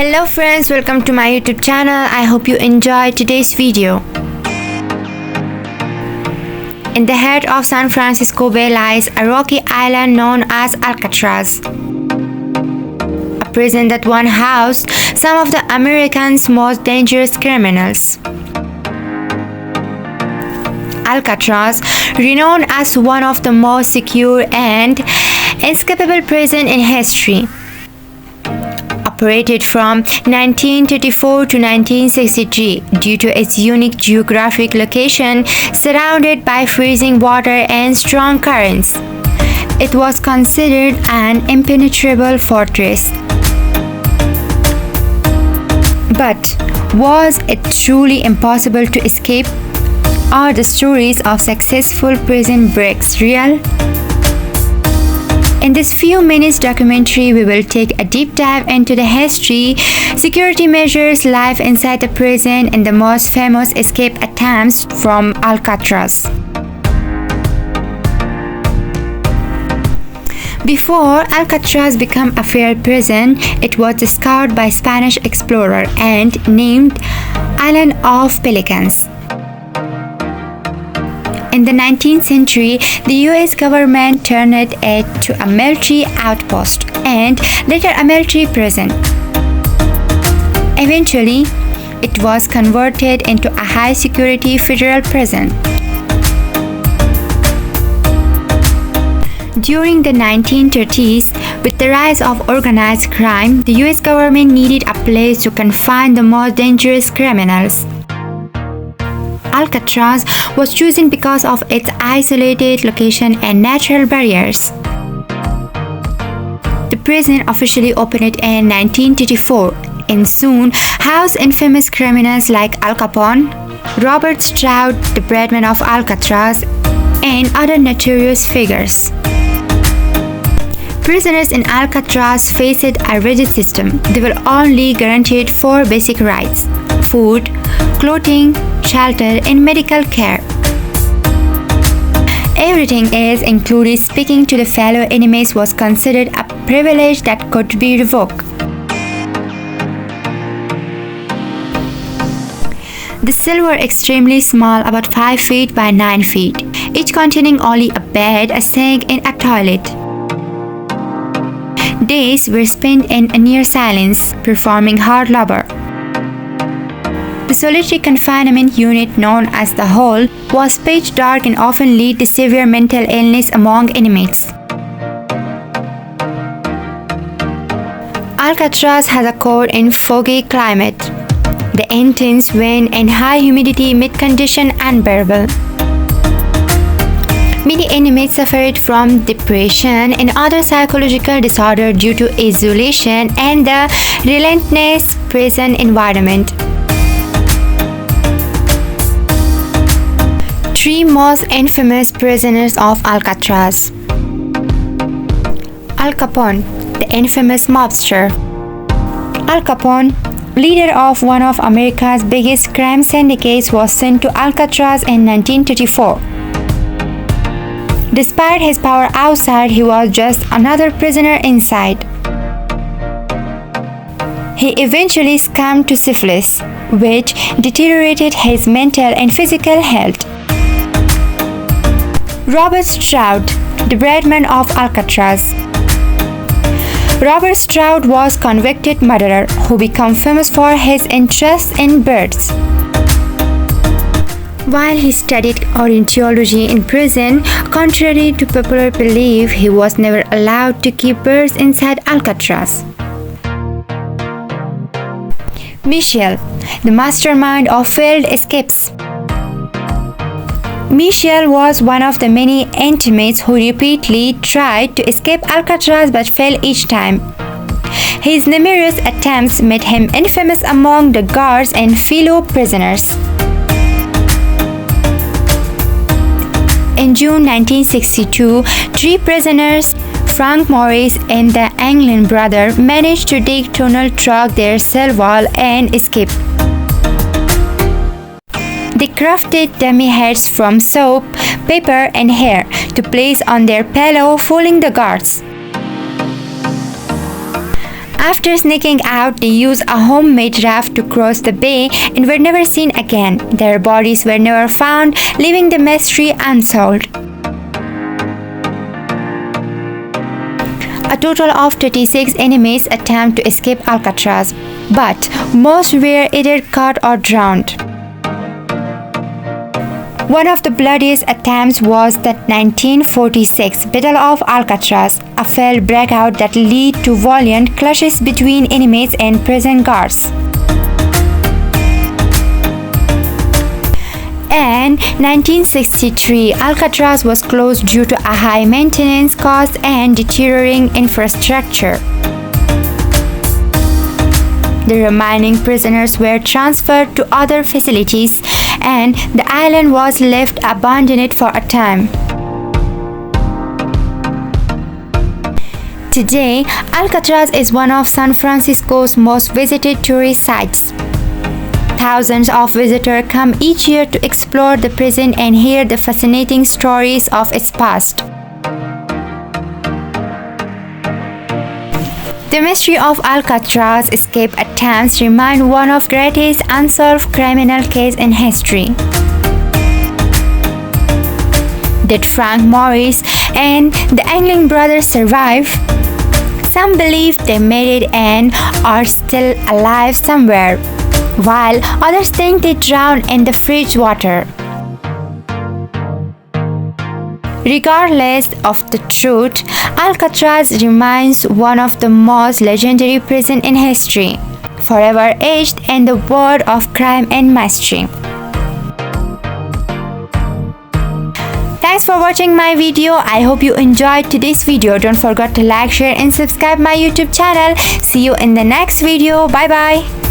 Hello friends, welcome to my YouTube channel. I hope you enjoyed today's video. In the heart of San Francisco Bay lies a rocky island known as Alcatraz, a prison that once housed some of the Americans' most dangerous criminals. Alcatraz, renowned as one of the most secure and inescapable prisons in history, operated from 1934 to 1963 due to its unique geographic location surrounded by freezing water and strong currents. It was considered an impenetrable fortress. But was it truly impossible to escape? Are the stories of successful prison breaks real? In this few minutes documentary, we will take a deep dive into the history, security measures, life inside the prison, and the most famous escape attempts from Alcatraz. Before Alcatraz became a fair prison, it was discovered by Spanish explorer and named Island of Pelicans. In the 19th century, the US government turned it to a military outpost and later a military prison. Eventually, it was converted into a high-security federal prison. During the 1930s, with the rise of organized crime, the US government needed a place to confine the most dangerous criminals. Alcatraz was chosen because of its isolated location and natural barriers. The prison officially opened in 1934 and soon housed infamous criminals like Al Capone, Robert Stroud, the Bradman of Alcatraz, and other notorious figures. Prisoners in Alcatraz faced a rigid system. They were only guaranteed 4 basic rights: food, clothing, shelter, and medical care. Everything else, including speaking to the fellow enemies, was considered a privilege that could be revoked. The cells were extremely small, about 5 feet by 9 feet, each containing only a bed, a sink, and a toilet. Days were spent in near silence, performing hard labor. The solitary confinement unit, known as the Hole, was pitch dark and often led to severe mental illness among inmates. Alcatraz has a cold and foggy climate. The intense wind and high humidity made conditions unbearable. Many inmates suffered from depression and other psychological disorders due to isolation and the relentless prison environment. 3 most infamous prisoners of Alcatraz. Al Capone, the infamous mobster. Al Capone, leader of one of America's biggest crime syndicates, was sent to Alcatraz in 1934. Despite his power outside, he was just another prisoner inside. He eventually succumbed to syphilis, which deteriorated his mental and physical health. Robert Stroud, the Bradman of Alcatraz. Robert Stroud was a convicted murderer who became famous for his interest in birds. While he studied ornithology in prison, contrary to popular belief, he was never allowed to keep birds inside Alcatraz. Michel, the mastermind of failed escapes. Michel was one of the many inmates who repeatedly tried to escape Alcatraz but failed each time. His numerous attempts made him infamous among the guards and fellow prisoners. In June 1962, 3 prisoners, Frank Morris and the Anglin brother, managed to dig tunnel through their cell wall and escape. They crafted dummy heads from soap, paper, and hair to place on their pillow, fooling the guards. After sneaking out, they used a homemade raft to cross the bay and were never seen again. Their bodies were never found, leaving the mystery unsolved. A total of 36 enemies attempt to escape Alcatraz, but most were either caught or drowned. One of the bloodiest attempts was the 1946 Battle of Alcatraz, a failed breakout that led to violent clashes between inmates and prison guards. In 1963, Alcatraz was closed due to a high maintenance cost and deteriorating infrastructure. The remaining prisoners were transferred to other facilities, and the island was left abandoned for a time. Today, Alcatraz is one of San Francisco's most visited tourist sites. Thousands of visitors come each year to explore the prison and hear the fascinating stories of its past. The mystery of Alcatraz escape attempts remain one of the greatest unsolved criminal cases in history. Did Frank Morris and the Angling brothers survive? Some believe they made it and are still alive somewhere, while others think they drowned in the fridge water. Regardless of the truth, Alcatraz remains one of the most legendary prisons in history, forever etched in the world of crime and mystery. Thanks for watching my video. I hope you enjoyed today's video. Don't forget to like, share and subscribe my YouTube channel. See you in the next video. Bye bye.